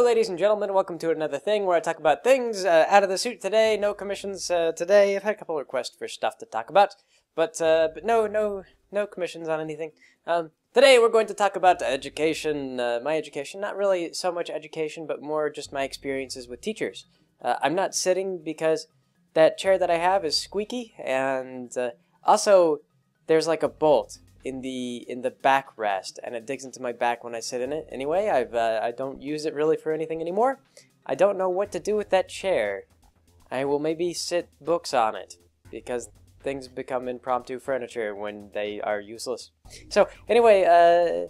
Hello, ladies and gentlemen. Welcome to another thing where I talk about things out of the suit today. No commissions today. I've had a couple requests for stuff to talk about, but no commissions on anything. Today we're going to talk about education, my education. Not really so much education, but more just my experiences with teachers. I'm not sitting because that chair that I have is squeaky, and also there's like a bolt in the backrest, and it digs into my back when I sit in it. Anyway, I don't use it really for anything anymore. I don't know what to do with that chair. I will maybe sit books on it, because things become impromptu furniture when they are useless. So anyway,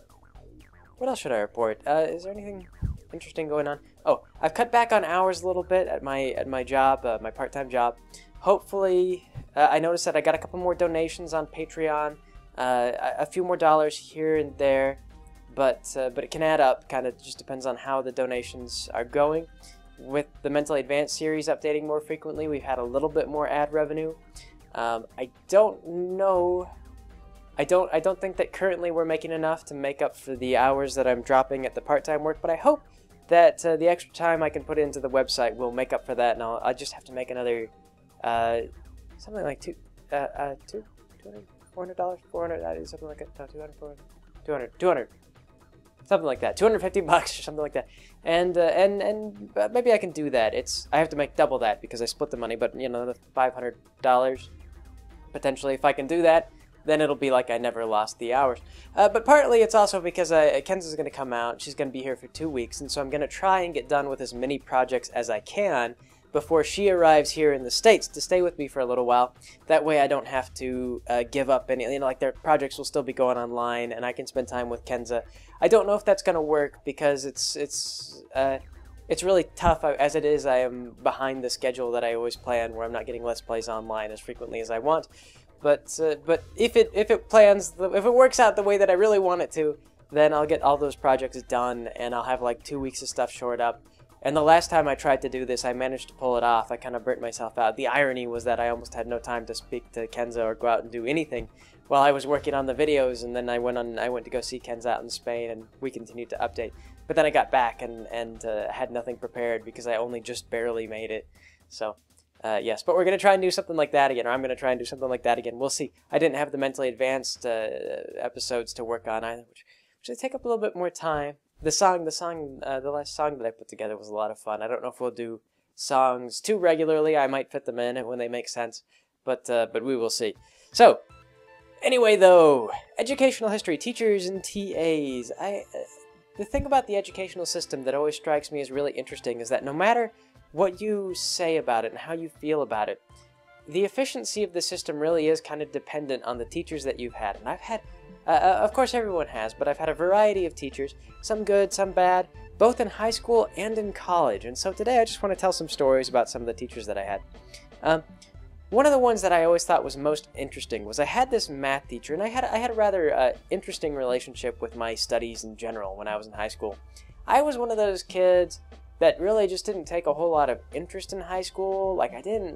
what else should I report? Is there anything interesting going on? Oh, I've cut back on hours a little bit at my job, my part-time job. Hopefully, I noticed that I got a couple more donations on Patreon. A few more dollars here and there, but it can add up. Kind of just depends on how the donations are going. With the Mentally Advanced series updating more frequently, we've had a little bit more ad revenue. I don't know. I don't think that currently we're making enough to make up for the hours that I'm dropping at the part-time work, but I hope that the extra time I can put into the website will make up for that, and I'll just have to make another something like $200, $400, something like that. No, 200, 400, 200, something like that. $250 or something like that. And maybe I can do that. I have to make double that because I split the money, but you know, the $500 potentially. If I can do that, then it'll be like I never lost the hours. But partly it's also because Kenza's going to come out. She's going to be here for 2 weeks, and so I'm going to try and get done with as many projects as I can before she arrives here in the States to stay with me for a little while. That way I don't have to give up any, like their projects will still be going online and I can spend time with Kenza. I don't know if that's going to work because it's really tough. As it is, I am behind the schedule that I always plan, where I'm not getting Let's Plays online as frequently as I want. But if it works out the way that I really want it to, then I'll get all those projects done and I'll have like 2 weeks of stuff shored up. And the last time I tried to do this, I managed to pull it off. I kind of burnt myself out. The irony was that I almost had no time to speak to Kenza or go out and do anything while I was working on the videos. And then I went to go see Kenza out in Spain, and we continued to update. But then I got back and had nothing prepared because I only just barely made it. So yes, but we're going to try and do something like that again, or I'm going to try and do something like that again. We'll see. I didn't have the Mentally Advanced episodes to work on either, which will take up a little bit more time. The last song that I put together was a lot of fun. I don't know if we'll do songs too regularly. I might fit them in when they make sense, but we will see. So, anyway, though, educational history, teachers and TAs. The thing about the educational system that always strikes me as really interesting is that no matter what you say about it and how you feel about it, the efficiency of the system really is kind of dependent on the teachers that you've had. And I've had, of course everyone has, but I've had a variety of teachers, some good, some bad, both in high school and in college. And so today I just want to tell some stories about some of the teachers that I had. One of the ones that I always thought was most interesting was I had this math teacher, and I had a rather interesting relationship with my studies in general when I was in high school. I was one of those kids that really just didn't take a whole lot of interest in high school. Like, I didn't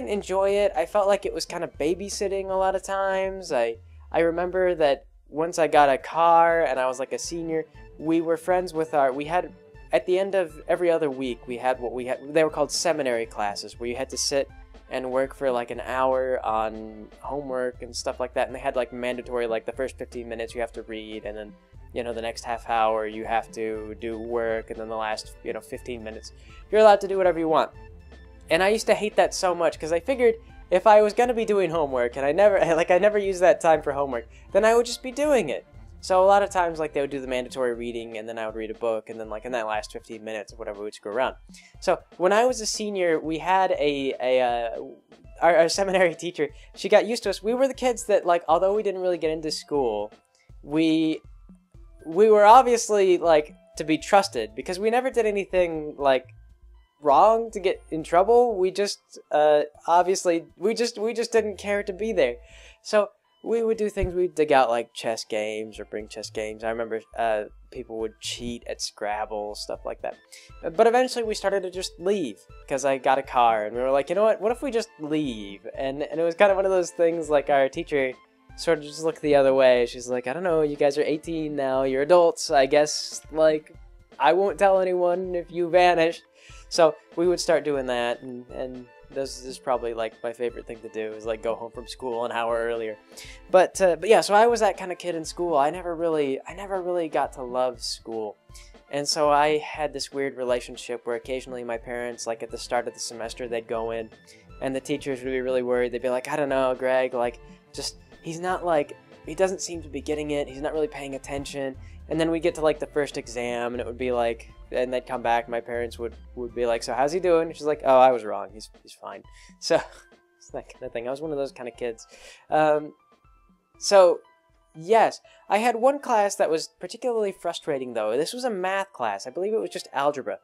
enjoy it. I felt like it was kind of babysitting a lot of times. I remember that once I got a car and I was like a senior, we were friends with at the end of every other week, they were called seminary classes, where you had to sit and work for like an hour on homework and stuff like that. And they had like mandatory, like the first 15 minutes you have to read, and then, you know, the next half hour you have to do work, and then the last, 15 minutes you're allowed to do whatever you want. And I used to hate that so much because I figured if I was going to be doing homework and I never used that time for homework, then I would just be doing it. So a lot of times, like, they would do the mandatory reading, and then I would read a book, and then like in that last 15 minutes or whatever, we'd screw around. So when I was a senior, we had our seminary teacher. She got used to us. We were the kids that, like, although we didn't really get into school, we were obviously like to be trusted because we never did anything like wrong to get in trouble. We just we just didn't care to be there. So we would do things. We'd dig out like chess games or bring chess games. I remember people would cheat at Scrabble, stuff like that. But eventually we started to just leave because I got a car, and we were like, you know what if we just leave? And it was kind of one of those things, like, our teacher sort of just looked the other way. She's like, I don't know, you guys are 18 now, you're adults, I guess, like, I won't tell anyone if you vanish. So we would start doing that, and this is probably like my favorite thing to do, is like go home from school an hour earlier. But yeah, so I was that kind of kid in school. I never really got to love school. And so I had this weird relationship where occasionally my parents, like at the start of the semester, they'd go in and the teachers would be really worried. They'd be like, I don't know, Greg, like, just, he doesn't seem to be getting it. He's not really paying attention. And then we get to like the first exam and it would be like, and they'd come back, my parents would be like, so how's he doing? And she's like, oh, I was wrong. He's fine. So it's that kind of thing. I was one of those kind of kids. So yes, I had one class that was particularly frustrating, though. This was a math class. I believe it was just algebra.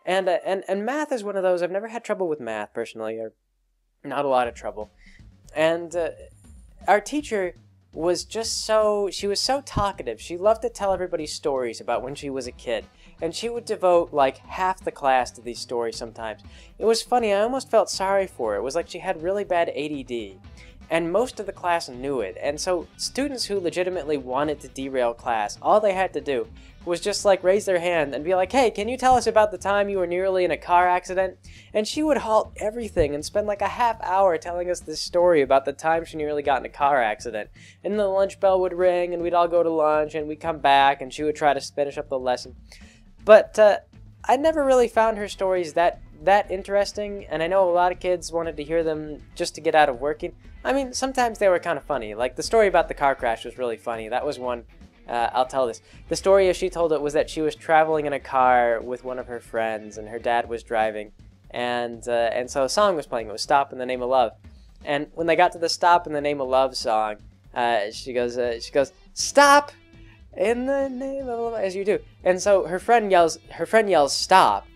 And math is one of those, I've never had trouble with math, personally, or not a lot of trouble. And our teacher was just she was so talkative. She loved to tell everybody stories about when she was a kid. And she would devote, like, half the class to these stories sometimes. It was funny, I almost felt sorry for her. It was like she had really bad ADD. And most of the class knew it. And so students who legitimately wanted to derail class, all they had to do was just like raise their hand and be like, hey, can you tell us about the time you were nearly in a car accident? And she would halt everything and spend like a half hour telling us this story about the time she nearly got in a car accident. And the lunch bell would ring and we'd all go to lunch and we'd come back and she would try to finish up the lesson. But I never really found her stories that interesting, and I know a lot of kids wanted to hear them just to get out of working. I mean, sometimes they were kind of funny. Like, the story about the car crash was really funny. That was one, I'll tell this. The story as she told it was that she was traveling in a car with one of her friends, and her dad was driving, and so a song was playing. It was Stop in the Name of Love. And when they got to the Stop in the Name of Love song, she goes, stop in the name of love, as you do. And so her friend yells, stop.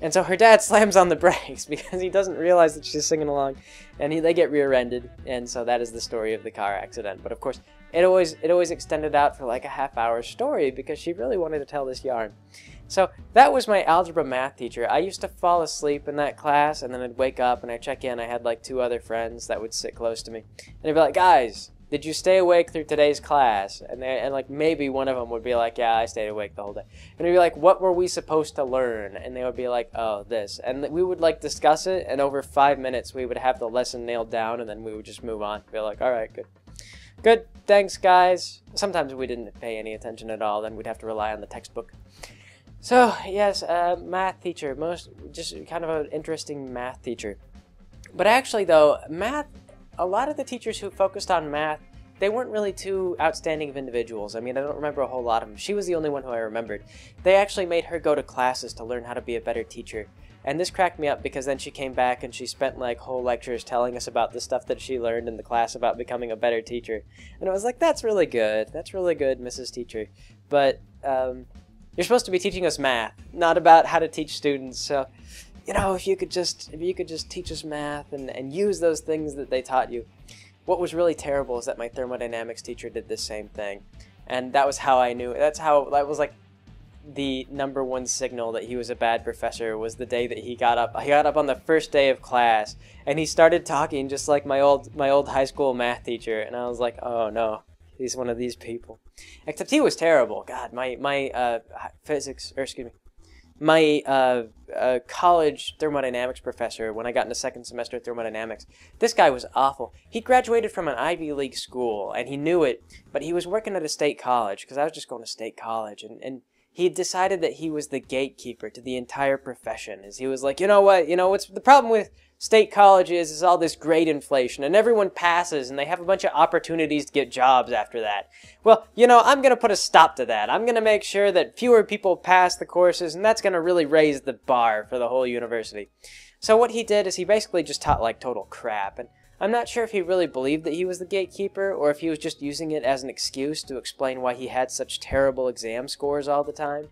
And so her dad slams on the brakes because he doesn't realize that she's singing along, and they get rear-ended, and so that is the story of the car accident. But of course, it always extended out for like a half-hour story because she really wanted to tell this yarn. So that was my algebra math teacher. I used to fall asleep in that class, and then I'd wake up and I'd check in. I had like 2 other friends that would sit close to me, and they'd be like, guys, did you stay awake through today's class? And like maybe one of them would be like, yeah, I stayed awake the whole day. And we'd be like, what were we supposed to learn? And they would be like, oh, this. And we would like discuss it, and over 5 minutes we would have the lesson nailed down, and then we would just move on. Be like, all right, good. Good, thanks, guys. Sometimes we didn't pay any attention at all, then we'd have to rely on the textbook. So, yes, math teacher, just kind of an interesting math teacher. But actually, though, math, a lot of the teachers who focused on math, they weren't really too outstanding of individuals. I mean, I don't remember a whole lot of them. She was the only one who I remembered. They actually made her go to classes to learn how to be a better teacher. And this cracked me up because then she came back and she spent like whole lectures telling us about the stuff that she learned in the class about becoming a better teacher. And I was like, that's really good. That's really good, Mrs. Teacher. But you're supposed to be teaching us math, not about how to teach students. So, you know, if you could just teach us math and use those things that they taught you. What was really terrible is that my thermodynamics teacher did the same thing. And that was how I knew. That was like the #1 signal that he was a bad professor, was the day that he got up. He got up on the first day of class and he started talking just like my old high school math teacher, and I was like, oh no, he's one of these people. Except he was terrible. God, my college thermodynamics professor, when I got into second semester thermodynamics, this guy was awful. He graduated from an Ivy League school, and he knew it, but he was working at a state college, because I was just going to state college, and he decided that he was the gatekeeper to the entire profession. As he was like, you know what's the problem with state colleges is all this grade inflation, and everyone passes, and they have a bunch of opportunities to get jobs after that. Well, I'm going to put a stop to that. I'm going to make sure that fewer people pass the courses, and that's going to really raise the bar for the whole university. So what he did is he basically just taught like total crap, and I'm not sure if he really believed that he was the gatekeeper, or if he was just using it as an excuse to explain why he had such terrible exam scores all the time.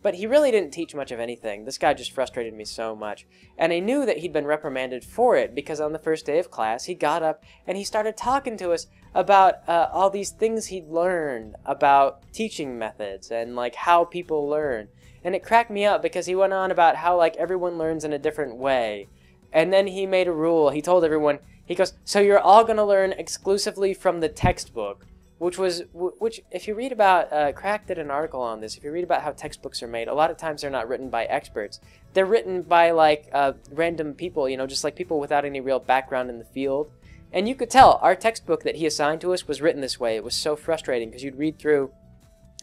But he really didn't teach much of anything. This guy just frustrated me so much. And I knew that he'd been reprimanded for it, because on the first day of class, he got up and he started talking to us about all these things he'd learned about teaching methods and like how people learn. And it cracked me up because he went on about how like everyone learns in a different way. And then he made a rule. He told everyone, he goes, so you're all going to learn exclusively from the textbook, which if you read about, Crack did an article on this, if you read about how textbooks are made, a lot of times they're not written by experts. They're written by, like, random people, just like people without any real background in the field. And you could tell our textbook that he assigned to us was written this way. It was so frustrating because you'd read through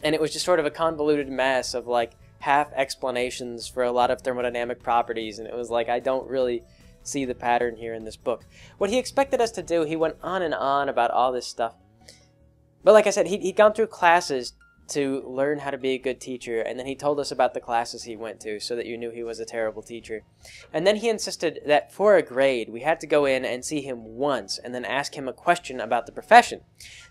and it was just sort of a convoluted mess of, like, half explanations for a lot of thermodynamic properties, and it was like, I don't really see the pattern here in this book. What he expected us to do, he went on and on about all this stuff. But like I said, he'd gone through classes to learn how to be a good teacher, and then he told us about the classes he went to so that you knew he was a terrible teacher. And then he insisted that for a grade, we had to go in and see him once and then ask him a question about the profession.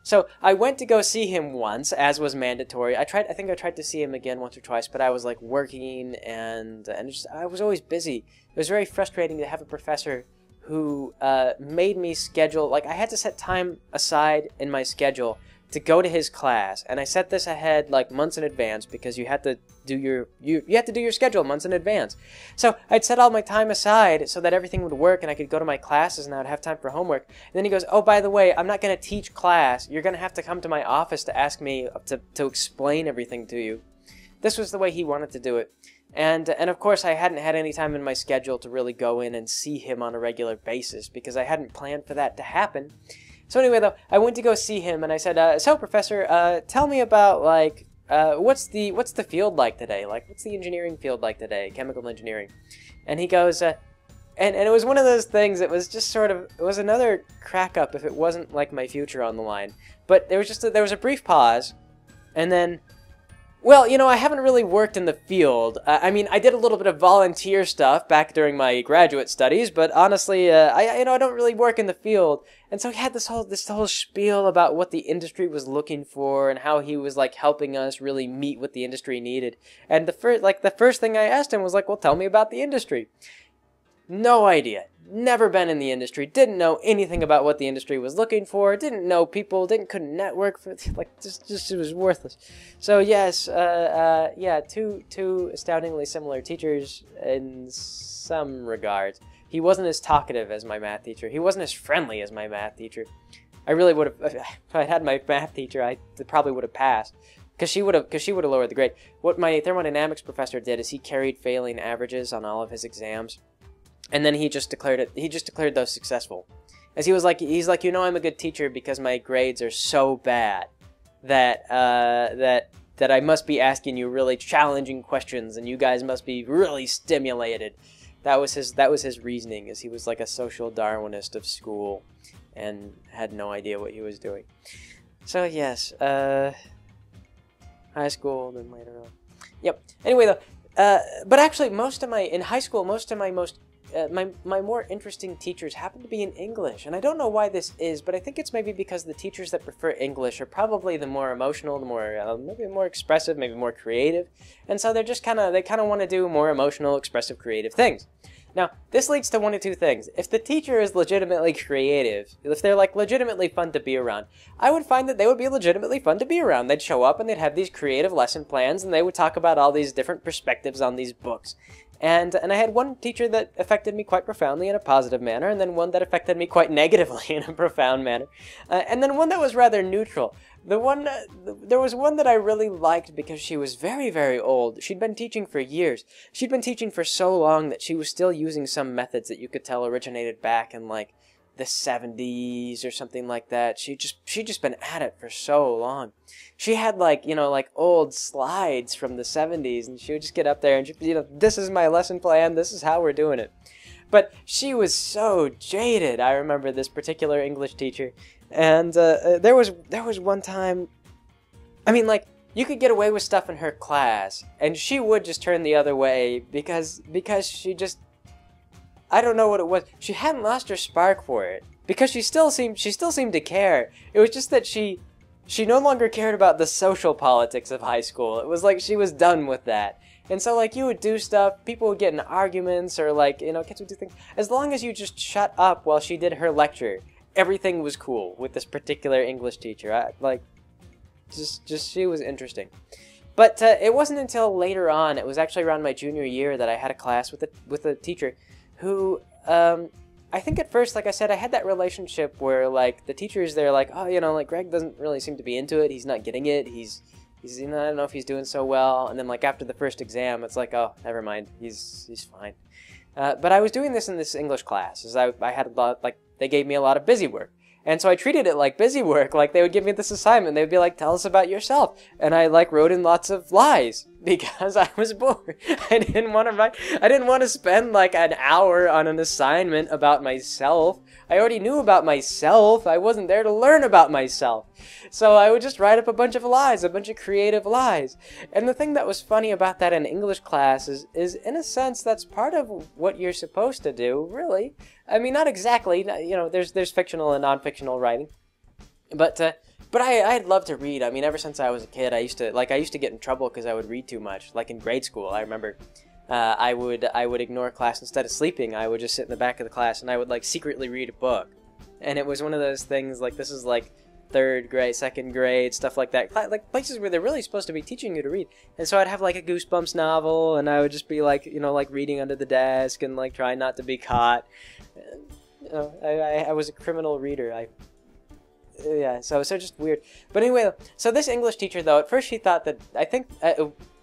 So I went to go see him once, as was mandatory. I think I tried to see him again once or twice, but I was like working and I was always busy. It was very frustrating to have a professor who made me schedule, like I had to set time aside in my schedule to go to his class, and I set this ahead like months in advance because you had to do your schedule months in advance. So I'd set all my time aside so that everything would work and I could go to my classes and I would have time for homework. And then he goes, "Oh, by the way, I'm not going to teach class. You're going to have to come to my office to ask me to explain everything to you." This was the way he wanted to do it. And of course I hadn't had any time in my schedule to really go in and see him on a regular basis because I hadn't planned for that to happen. So anyway, though, I went to go see him, and I said, "So, Professor, tell me about, like, what's the field like today? Like, what's the engineering field like today? Chemical engineering?" And he goes, and it was one of those things. It was just sort of, it was another crack up if it wasn't like my future on the line. But there was a brief pause, and then, well, I haven't really worked in the field. I mean, I did a little bit of volunteer stuff back during my graduate studies, but honestly, I don't really work in the field. And so he had this whole spiel about what the industry was looking for and how he was, like, helping us really meet what the industry needed. And the first thing I asked him was like, "Well, tell me about the industry." No idea. Never been in the industry. Didn't know anything about what the industry was looking for. Didn't know people. Couldn't network for, like, just it was worthless. So yes, yeah, two astoundingly similar teachers in some regards. He wasn't as talkative as my math teacher. He wasn't as friendly as my math teacher. I really would have, if I had my math teacher, I probably would have passed. Because she would have lowered the grade. What my thermodynamics professor did is he carried failing averages on all of his exams. And then he just declared those successful. As he's like, I'm a good teacher because my grades are so bad that I must be asking you really challenging questions and you guys must be really stimulated. That was his reasoning, as he was like a social Darwinist of school and had no idea what he was doing. So yes, high school, then later on. Yep. Anyway, though, but actually, in high school, most of my more interesting teachers happen to be in English, and I don't know why this is, but I think it's maybe because the teachers that prefer English are probably the more emotional, the more maybe more expressive, maybe more creative, and so they kind of want to do more emotional, expressive, creative things. Now, this leads to one of two things. If the teacher is legitimately creative, if they're like legitimately fun to be around, I would find that they would be legitimately fun to be around. They'd show up and they'd have these creative lesson plans and they would talk about all these different perspectives on these books. And I had one teacher that affected me quite profoundly in a positive manner, and then one that affected me quite negatively in a profound manner, and then one that was rather neutral. There was one that I really liked because she was very, very old. She'd been teaching for years. She'd been teaching for so long that she was still using some methods that you could tell originated back in like the 70s or something like that. She'd just been at it for so long. She had like old slides from the 70s, and she would just get up there and this is my lesson plan, this is how we're doing it. But she was so jaded. I remember this particular English teacher, and there was one time, I mean, like, you could get away with stuff in her class, and she would just turn the other way because she just, I don't know what it was. She hadn't lost her spark for it because she still seemed to care. It was just that she no longer cared about the social politics of high school. It was like she was done with that. And so, like, you would do stuff, people would get in arguments, or like, kids would do things. As long as you just shut up while she did her lecture, everything was cool with this particular English teacher. She was interesting. But it wasn't until later on, it was actually around my junior year, that I had a class with a teacher who, I I think at first, like I said, I had that relationship where, like, the teachers, they're like, oh, you know, like, Greg doesn't really seem to be into it. He's not getting it. He's you know, I don't know if he's doing so well. And then, like, after the first exam, it's like, oh, never mind. He's fine. But I was doing this in this English class, as I had a lot, like, they gave me a lot of busy work. And so I treated it like busy work. Like, they would give me this assignment. They would be like, tell us about yourself. And I, like, wrote in lots of lies because I was bored. I didn't want to write. I didn't want to spend, like, an hour on an assignment about myself. I already knew about myself. I wasn't there to learn about myself. So I would just write up a bunch of lies, a bunch of creative lies. And the thing that was funny about that in English class is in a sense, that's part of what you're supposed to do, really. I mean, not exactly. You know, there's fictional and non-fictional writing, but I'd love to read. I mean, ever since I was a kid, I used to get in trouble because I would read too much. Like in grade school, I remember I would ignore class instead of sleeping. I would just sit in the back of the class and I would like secretly read a book, and it was one of those things like this is like third grade, second grade, stuff like that. Like places where they're really supposed to be teaching you to read. And so I'd have like a Goosebumps novel, and I would just be like, you know, like reading under the desk and like trying not to be caught. You know, I was a criminal reader. Yeah, so just weird. But anyway, so this English teacher though, at first she thought that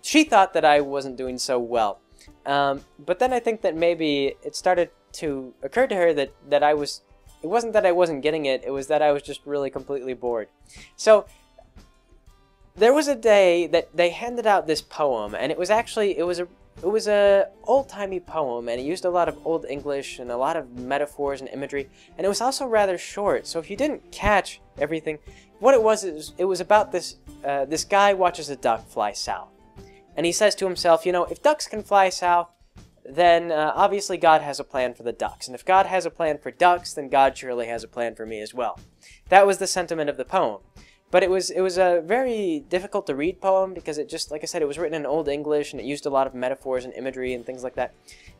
she thought that I wasn't doing so well. But then I think that maybe it started to occur to her that I was. It wasn't that I wasn't getting it, it was that I was just really completely bored. So, there was a day that they handed out this poem, and it was a old-timey poem, and it used a lot of Old English and a lot of metaphors and imagery, and it was also rather short, so if you didn't catch everything, what it was about this guy watches a duck fly south. And he says to himself, you know, if ducks can fly south, then obviously God has a plan for the ducks. And if God has a plan for ducks, then God surely has a plan for me as well. That was the sentiment of the poem. But it was a very difficult to read poem because it just, like I said, it was written in Old English and it used a lot of metaphors and imagery and things like that.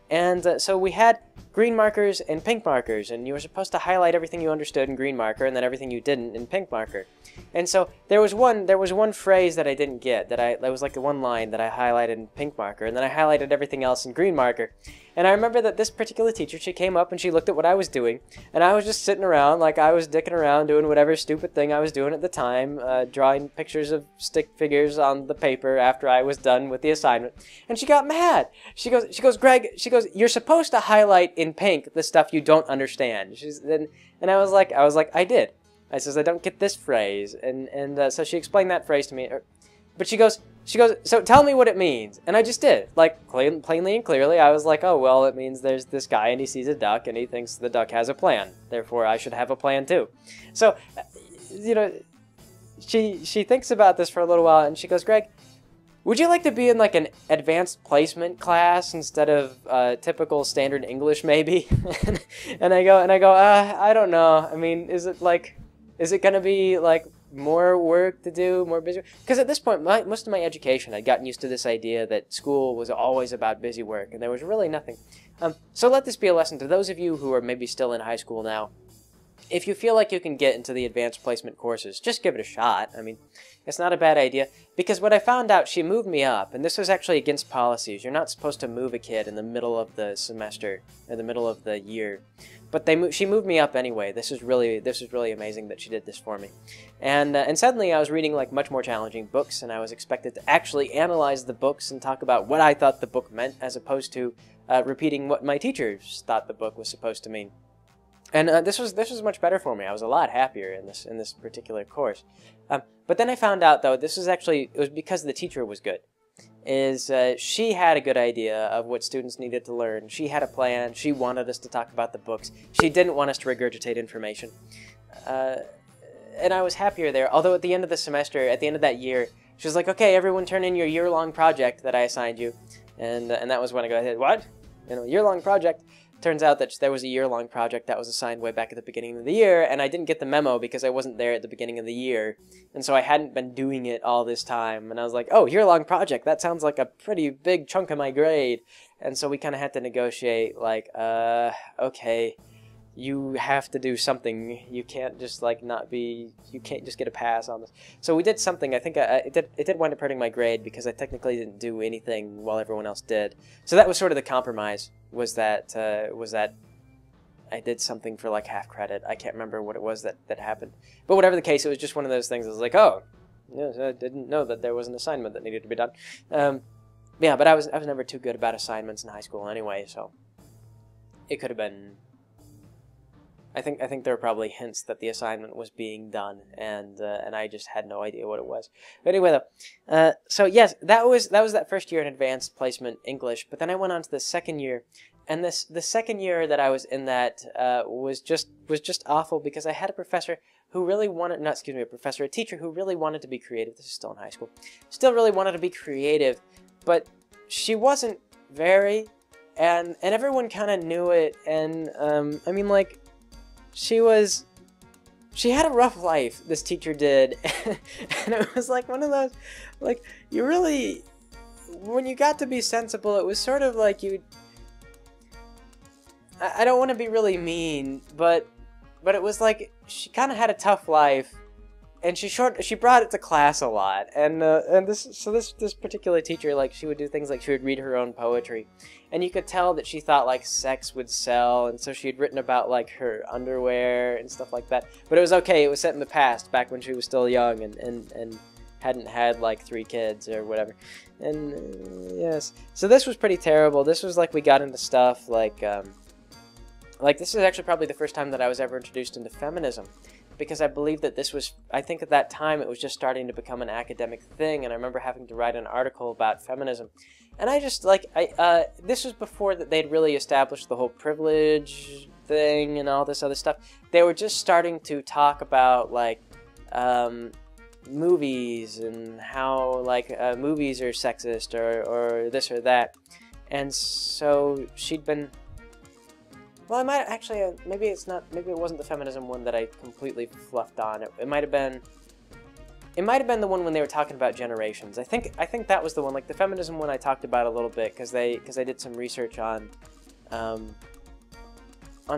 And so we had green markers and pink markers, and you were supposed to highlight everything you understood in green marker and then everything you didn't in pink marker. And so there was one phrase that I didn't get, that was like the one line that I highlighted in pink marker, and then I highlighted everything else in green marker. And I remember that this particular teacher, she came up and she looked at what I was doing, and I was just sitting around like I was dicking around doing whatever stupid thing I was doing at the time, drawing pictures of stick figures on the paper after I was done with the assignment. And she got mad. She goes, Greg, you're supposed to highlight in pink the stuff you don't understand. And I was like, I did. I says, I don't get this phrase. And so she explained that phrase to me. But she goes, so tell me what it means. And I just did. Like, plainly and clearly, I was like, oh, well, it means there's this guy and he sees a duck and he thinks the duck has a plan. Therefore, I should have a plan too. So, you know, she thinks about this for a little while and she goes, Greg, would you like to be in like an advanced placement class instead of typical standard English maybe? and I go, I don't know. I mean, is it going to be like more work to do, more busy? Because at this point, most of my education, I'd gotten used to this idea that school was always about busy work, and there was really nothing. So let this be a lesson to those of you who are maybe still in high school now. If you feel like you can get into the advanced placement courses, just give it a shot. I mean, it's not a bad idea. Because what I found out, she moved me up, and this was actually against policies. You're not supposed to move a kid in the middle of the semester, or the middle of the year. But she moved me up anyway. This was really amazing that she did this for me. And suddenly I was reading like much more challenging books, and I was expected to actually analyze the books and talk about what I thought the book meant, as opposed to repeating what my teachers thought the book was supposed to mean. And this was much better for me. I was a lot happier in this particular course. But then I found out though it was because the teacher was good. She had a good idea of what students needed to learn. She had a plan. She wanted us to talk about the books. She didn't want us to regurgitate information. And I was happier there. Although at the end of the semester, at the end of that year, she was like, "Okay, everyone, turn in your year-long project that I assigned you." And that was when I said, "What? You know, year-long project." Turns out that there was a year-long project that was assigned way back at the beginning of the year, and I didn't get the memo because I wasn't there at the beginning of the year, and so I hadn't been doing it all this time, and I was like, oh, year-long project, that sounds like a pretty big chunk of my grade, and so we kind of had to negotiate, like, okay, you have to do something, you can't just, like, you can't just get a pass on this. So we did something. I think it did wind up hurting my grade because I technically didn't do anything while everyone else did. So that was sort of the compromise, was that I did something for like half credit. I can't remember what it was that happened. But whatever the case, it was just one of those things. I was like, oh, yes, I didn't know that there was an assignment that needed to be done. Yeah, but I was never too good about assignments in high school anyway, so it could have been. I think there were probably hints that the assignment was being done, and I just had no idea what it was. But anyway, though, so yes, that was that first year in advanced placement English. But then I went on to the second year, and the second year that I was in that was just awful because I had a professor who really wanted, a teacher who really wanted to be creative. This is still in high school, still really wanted to be creative, but she wasn't very, and everyone kind of knew it, and I mean, like. She had a rough life, this teacher did, and it was like one of those, like, you really, when you got to be sensible, it was sort of like I don't want to be really mean, but it was like, she kind of had a tough life, and she brought it to class a lot, and this particular teacher, like, she would do things like she would read her own poetry, and you could tell that she thought like sex would sell, and so she had written about like her underwear and stuff like that. But it was okay; it was set in the past, back when she was still young and hadn't had like 3 kids or whatever. And yes, so this was pretty terrible. This was like we got into stuff like this is actually probably the first time that I was ever introduced into feminism. Because I believe that this was, I think at that time it was just starting to become an academic thing, and I remember having to write an article about feminism. And I just, like, this was before that they'd really established the whole privilege thing and all this other stuff. They were just starting to talk about, like, movies and how, like, movies are sexist or this or that. And so she'd been... Well, I might actually, maybe it wasn't the feminism one that I completely fluffed on. It might have been the one when they were talking about generations. I think that was the one. Like the feminism one, I talked about a little bit because I did some research on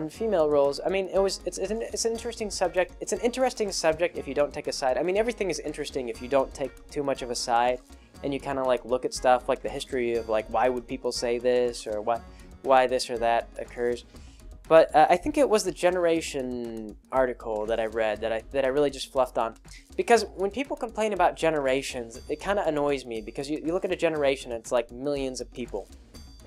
female roles. I mean, it's an interesting subject. It's an interesting subject if you don't take a side. I mean, everything is interesting if you don't take too much of a side, and you kind of like look at stuff like the history of like why would people say this or why this or that occurs. But I think it was the generation article that I read that I really just fluffed on. Because when people complain about generations, it kind of annoys me because you look at a generation and it's like millions of people.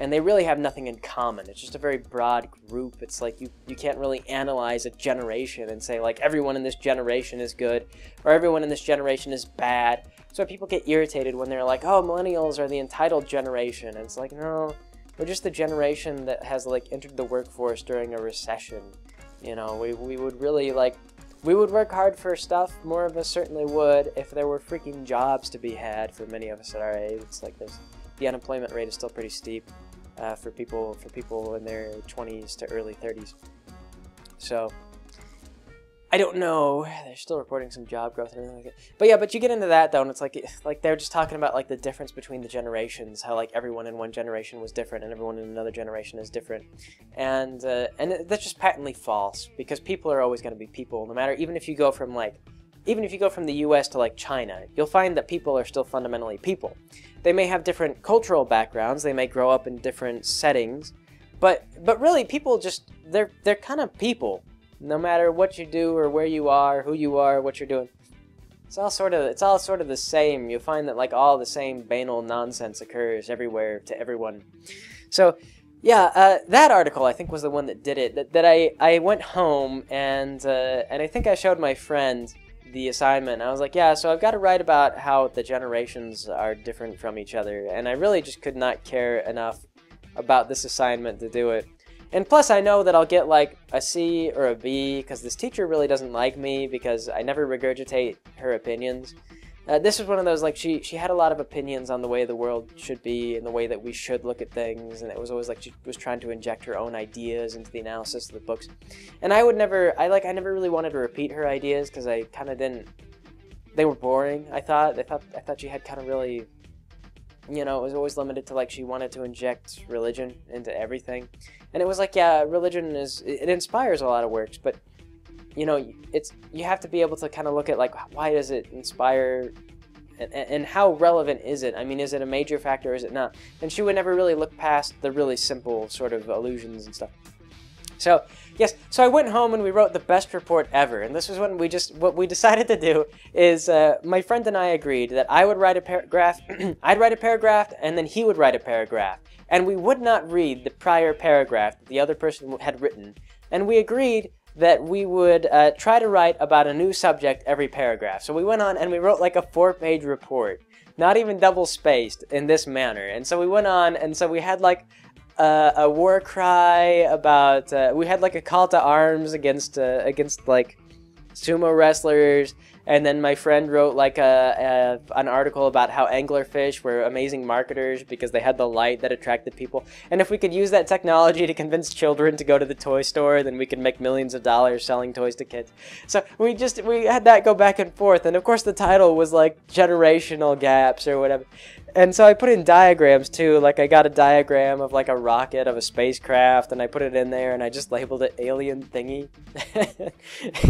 And they really have nothing in common. It's just a very broad group. It's like you can't really analyze a generation and say like everyone in this generation is good or everyone in this generation is bad. So people get irritated when they're like, oh, millennials are the entitled generation. And it's like, no. We're just the generation that has like entered the workforce during a recession. You know, we would really like, we would work hard for stuff. More of us certainly would if there were freaking jobs to be had for many of us at our age. It's like the unemployment rate is still pretty steep for people in their 20s to early 30s. So I don't know. They're still reporting some job growth and everything like that. But yeah, but you get into that though, and it's like they're just talking about like the difference between the generations, how like everyone in one generation was different and everyone in another generation is different, and that's just patently false because people are always going to be people, no matter even if you go from the U.S. to like China, you'll find that people are still fundamentally people. They may have different cultural backgrounds, they may grow up in different settings, but really people just they're kind of people. No matter what you do or where you are, who you are, what you're doing, it's all sort of the same. You'll find that like all the same banal nonsense occurs everywhere to everyone. So, yeah, that article I think was the one that did it. That I went home and I think I showed my friend the assignment. I was like, yeah, so I've got to write about how the generations are different from each other, and I really just could not care enough about this assignment to do it. And plus, I know that I'll get, like, a C or a B, because this teacher really doesn't like me, because I never regurgitate her opinions. This was one of those, like, she had a lot of opinions on the way the world should be, and the way that we should look at things, and it was always like she was trying to inject her own ideas into the analysis of the books. And I never really wanted to repeat her ideas, because I kind of didn't, they were boring, I thought she had kind of really, you know, it was always limited to, like, she wanted to inject religion into everything. And it was like, yeah, religion it inspires a lot of works, but, you know, you have to be able to kind of look at, like, why does it inspire, and how relevant is it? I mean, is it a major factor or is it not? And she would never really look past the really simple sort of allusions and stuff. So, yes, so I went home and we wrote the best report ever, and this was when what we decided to do is, my friend and I agreed that I would write a paragraph, I'd write a paragraph, and then he would write a paragraph, and we would not read the prior paragraph that the other person had written, and we agreed that we would try to write about a new subject every paragraph. So we went on and we wrote like a 4-page report, not even double-spaced, in this manner, and so we went on, and so we had like a war cry about, we had like a call to arms against like sumo wrestlers, and then my friend wrote like an article about how anglerfish were amazing marketers because they had the light that attracted people, and if we could use that technology to convince children to go to the toy store, then we could make millions of dollars selling toys to kids. So we had that go back and forth, and of course the title was like generational gaps or whatever. And so I put in diagrams too, like I got a diagram of like a rocket of a spacecraft, and I put it in there, and I just labeled it alien thingy.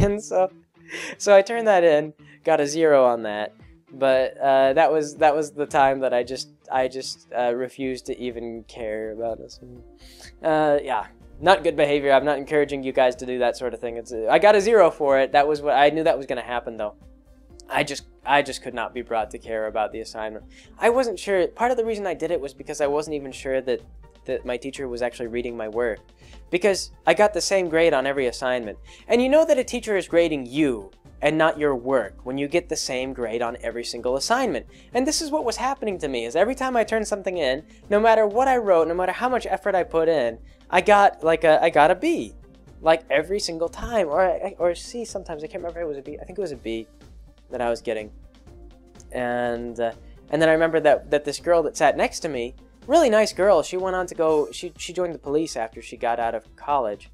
And so I turned that in, got a 0 on that, but that was the time that I just refused to even care about this. Yeah, not good behavior. I'm not encouraging you guys to do that sort of thing. I got a 0 for it. That was what I knew that was going to happen though. I just could not be brought to care about the assignment. I wasn't sure. Part of the reason I did it was because I wasn't even sure that my teacher was actually reading my work. Because I got the same grade on every assignment. And you know that a teacher is grading you and not your work when you get the same grade on every single assignment. And this is what was happening to me, is every time I turned something in, no matter what I wrote, no matter how much effort I put in, I got a B. Like every single time. Or a C sometimes. I can't remember if it was a B. I think it was a B that I was getting. And then I remember that this girl that sat next to me, really nice girl, she went on to go, she joined the police after she got out of college.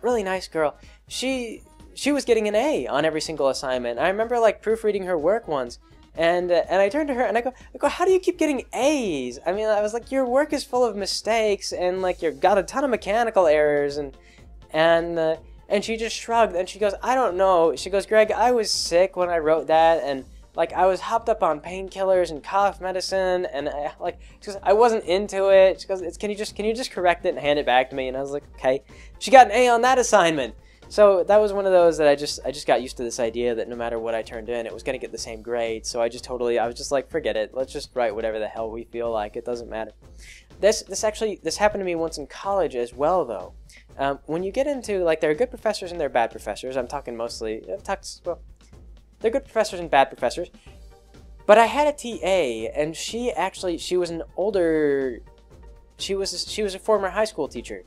Really nice girl. She was getting an A on every single assignment. I remember like proofreading her work once, and I turned to her and I go, how do you keep getting A's? I mean, I was like, your work is full of mistakes, and like you've got a ton of mechanical errors, and she just shrugged, and she goes, I don't know. She goes, Greg, I was sick when I wrote that, and like I was hopped up on painkillers and cough medicine, and she goes, I wasn't into it. She goes, can you just correct it and hand it back to me? And I was like, okay. She got an A on that assignment. So that was one of those that I just got used to this idea that no matter what I turned in, it was going to get the same grade. So I was just like, forget it. Let's just write whatever the hell we feel like. It doesn't matter. This happened to me once in college as well, though. When you get into, like, there are good professors and there are bad professors. I'm talking mostly, they're good professors and bad professors. But I had a TA, and she was an older, she was a former high school teacher.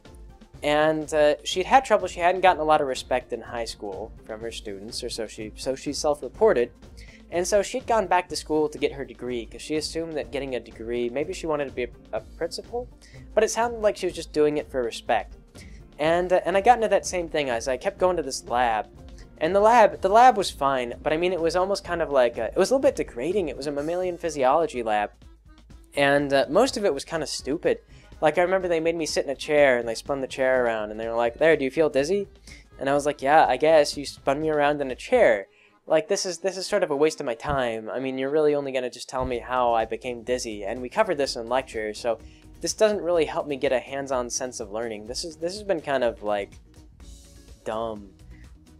And she'd had trouble. She hadn't gotten a lot of respect in high school from her students, or so she self-reported. And so she'd gone back to school to get her degree, because she assumed that getting a degree, maybe she wanted to be a principal, but it sounded like she was just doing it for respect. And I got into that same thing as I kept going to this lab. And the lab was fine, but I mean, it was almost kind of like, it was a little bit degrading. It was a mammalian physiology lab. And most of it was kind of stupid. Like, I remember they made me sit in a chair, and they spun the chair around, and they were like, there, do you feel dizzy? And I was like, yeah, I guess. You spun me around in a chair. Like, this is sort of a waste of my time. I mean, you're really only going to just tell me how I became dizzy. And we covered this in lecture, so this doesn't really help me get a hands-on sense of learning. This has been kind of, like, dumb.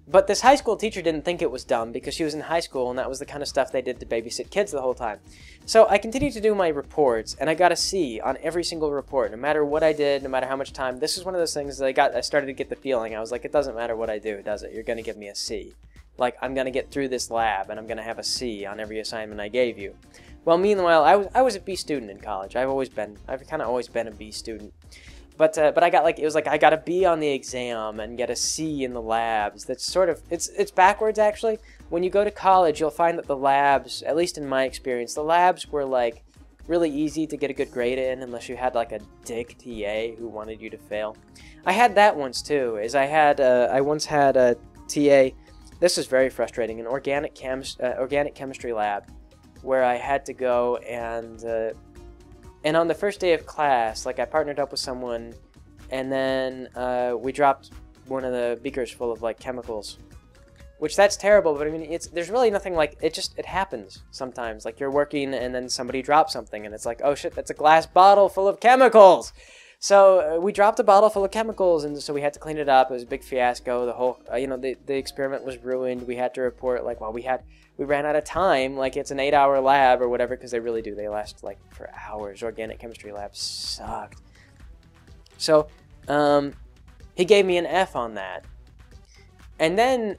But this high school teacher didn't think it was dumb because she was in high school, and that was the kind of stuff they did to babysit kids the whole time. So I continued to do my reports, and I got a C on every single report, no matter what I did, no matter how much time. This is one of those things that I started to get the feeling. I was like, it doesn't matter what I do, does it? You're going to give me a C. Like, I'm going to get through this lab, and I'm going to have a C on every assignment I gave you. Well, meanwhile, I was a B student in college. I've kind of always been a B student. But I got I got a B on the exam and get a C in the labs. That's sort of, it's backwards actually. When you go to college, you'll find that the labs, at least in my experience, the labs were like really easy to get a good grade in unless you had like a dick TA who wanted you to fail. I had that once too, I once had a TA, this was very frustrating, an organic chemistry lab where I had to go and on the first day of class, like, I partnered up with someone, and then we dropped one of the beakers full of, like, chemicals. Which, that's terrible, but I mean, there's really nothing, like, it happens sometimes. Like, you're working, and then somebody drops something, and it's like, oh shit, that's a glass bottle full of chemicals! So we dropped a bottle full of chemicals, and so we had to clean it up. It was a big fiasco. The whole, the experiment was ruined. We had to report, like, well, we ran out of time. Like, it's an 8-hour lab or whatever, because they really do. They last, like, for hours. Organic chemistry labs sucked. So, he gave me an F on that. And then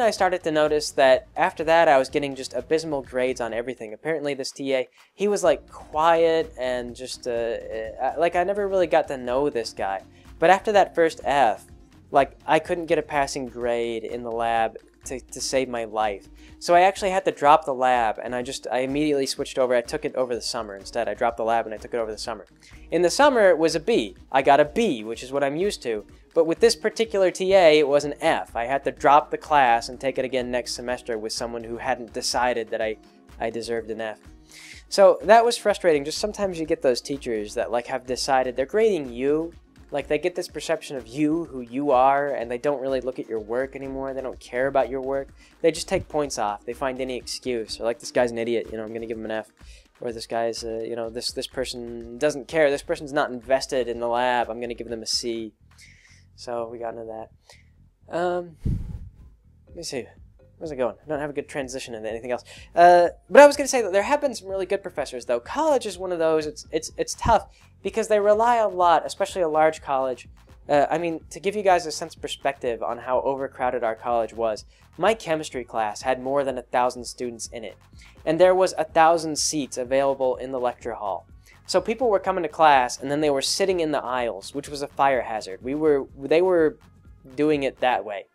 I started to notice that after that I was getting just abysmal grades on everything. Apparently this TA, he was like quiet and just like I never really got to know this guy. But after that first F, like I couldn't get a passing grade in the lab to save my life. So I actually had to drop the lab, and I immediately switched over. I took it over the summer instead. I dropped the lab and I took it over the summer. In the summer it was a B. I got a B, which is what I'm used to. But with this particular TA, it was an F. I had to drop the class and take it again next semester with someone who hadn't decided that I deserved an F. So that was frustrating. Just sometimes you get those teachers that like have decided they're grading you. Like they get this perception of you, who you are, and they don't really look at your work anymore. They don't care about your work. They just take points off. They find any excuse. Or like, this guy's an idiot, I'm going to give him an F. Or this guy's, this person doesn't care. This person's not invested in the lab. I'm going to give them a C. So we got into that. Let me see. Where's it going? I don't have a good transition into anything else. But I was going to say that there have been some really good professors, though. College is one of those. It's tough because they rely a lot, especially a large college. I mean, to give you guys a sense of perspective on how overcrowded our college was, my chemistry class had more than 1,000 students in it. And there was 1,000 seats available in the lecture hall. So people were coming to class, and then they were sitting in the aisles, which was a fire hazard. They were doing it that way.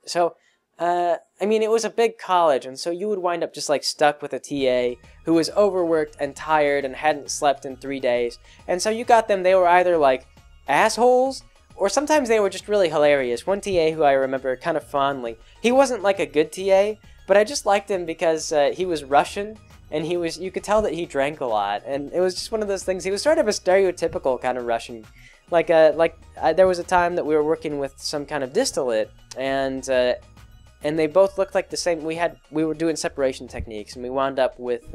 So, I mean, it was a big college, and so you would wind up just like stuck with a TA who was overworked and tired and hadn't slept in 3 days. And so you got them, they were either like assholes, or sometimes they were just really hilarious. One TA who I remember kind of fondly, he wasn't like a good TA, but I just liked him because he was Russian. And you could tell that he drank a lot, and it was just one of those things. He was sort of a stereotypical kind of Russian, there was a time that we were working with some kind of distillate, and they both looked like the same. We were doing separation techniques, and we wound up with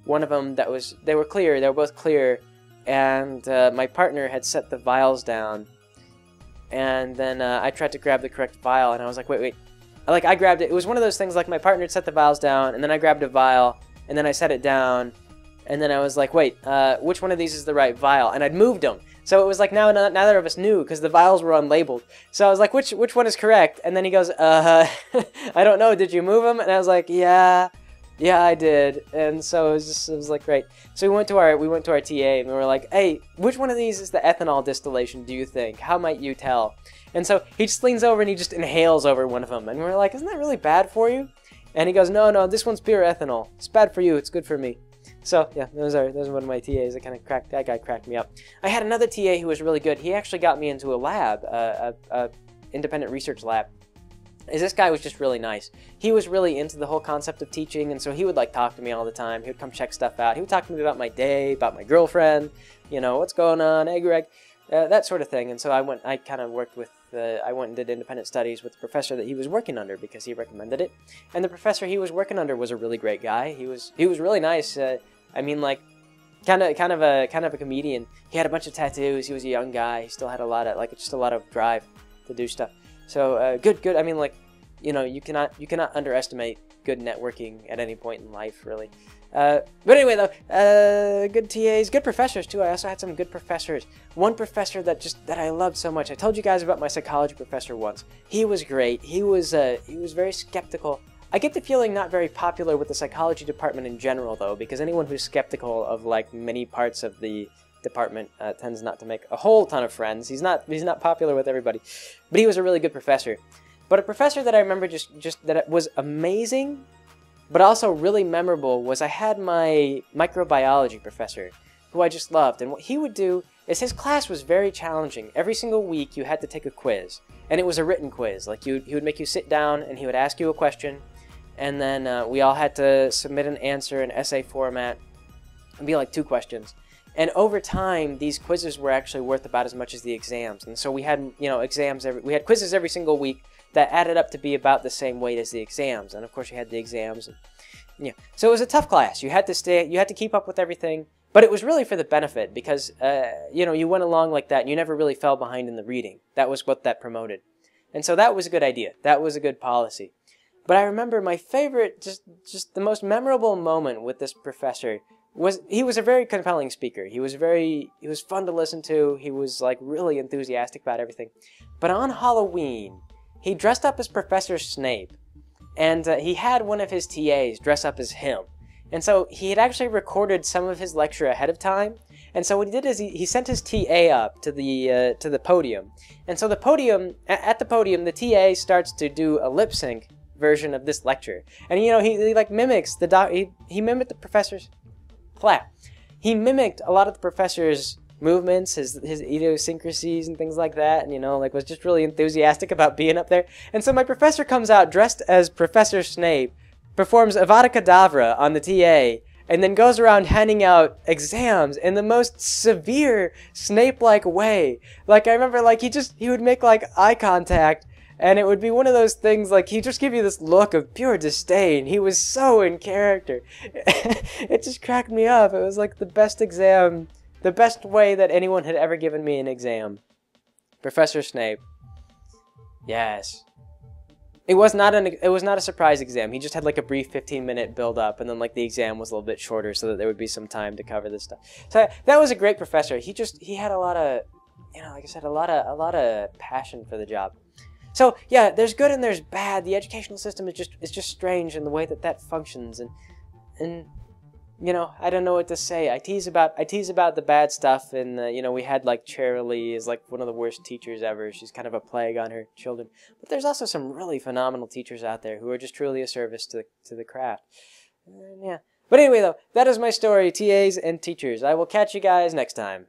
one of them they were both clear, and my partner had set the vials down, and then I tried to grab the correct vial, and I was like, wait, like I grabbed it. It was one of those things like my partner had set the vials down, and then I grabbed a vial. And then I set it down, and then I was like, wait, which one of these is the right vial? And I'd moved them. So it was like now neither of us knew because the vials were unlabeled. So I was like, which one is correct? And then he goes, I don't know, did you move them? And I was like, yeah, I did. And so it was like, great. So we went to our TA, and we were like, hey, which one of these is the ethanol distillation, do you think? How might you tell? And so he just leans over and he just inhales over one of them. And we're like, isn't that really bad for you? And he goes, no, this one's pure ethanol. It's bad for you, it's good for me. So, yeah, those are one of my TAs that guy cracked me up. I had another TA who was really good. He actually got me into a lab, a independent research lab. This guy was just really nice. He was really into the whole concept of teaching, and so he would like talk to me all the time. He would come check stuff out. He would talk to me about my day, about my girlfriend, what's going on, hey Greg, that sort of thing. And so I went and did independent studies with the professor that he was working under because he recommended it. And the professor he was working under was a really great guy. He was really nice. I mean, like, kind of a comedian. He had a bunch of tattoos. He was a young guy. He still had a lot of drive to do stuff. So good. I mean, like, you cannot underestimate good networking at any point in life, really. But anyway, though, good TAs, good professors too. I also had some good professors. One professor that I loved so much. I told you guys about my psychology professor once. He was great. He was very skeptical. I get the feeling not very popular with the psychology department in general, though, because anyone who's skeptical of like many parts of the department tends not to make a whole ton of friends. He's not popular with everybody, but he was a really good professor. But a professor that I remember just that was amazing, but also really memorable, was I had my microbiology professor, who I just loved. And what he would do is his class was very challenging. Every single week you had to take a quiz, and it was a written quiz. Like he would make you sit down, and he would ask you a question, and then we all had to submit an answer in essay format. It'd be like 2 questions. And over time, these quizzes were actually worth about as much as the exams. And so we had, we had quizzes every single week that added up to be about the same weight as the exams. And of course, you had the exams. And, yeah. So it was a tough class. You had to keep up with everything. But it was really for the benefit because, you know, you went along like that and you never really fell behind in the reading. That was what that promoted. And so that was a good idea. That was a good policy. But I remember my favorite, just the most memorable moment with this professor was, he was a very compelling speaker. He was fun to listen to. He was like really enthusiastic about everything. But on Halloween, he dressed up as Professor Snape. And he had one of his TAs dress up as him. And so he had actually recorded some of his lecture ahead of time. And so what he did is he sent his TA up to the podium. And so at the podium, the TA starts to do a lip sync version of this lecture. And you know, he like mimics he mimicked the professor's He mimicked a lot of the professor's movements, his idiosyncrasies and things like that, and you know, like was just really enthusiastic about being up there. And so my professor comes out dressed as Professor Snape, performs Avada Kedavra on the TA, and then goes around handing out exams in the most severe Snape-like way. Like I remember, like he would make like eye contact, and it would be one of those things like he'd just give you this look of pure disdain. He was so in character. It just cracked me up. It was like the best exam. The best way that anyone had ever given me an exam. Professor Snape. Yes. It was not a surprise exam. He just had like a brief 15-minute build-up, and then like the exam was a little bit shorter so that there would be some time to cover this stuff. So that was a great professor. He had a lot of, you know, like I said, a lot of passion for the job. So yeah, there's good and there's bad. The educational system is just strange in the way that functions, and you know, I don't know what to say. I tease about the bad stuff, and you know, we had like Cherylee is like one of the worst teachers ever. She's kind of a plague on her children. But there's also some really phenomenal teachers out there who are just truly a service to the craft. And, yeah. But anyway, though, that is my story, TAs and teachers. I will catch you guys next time.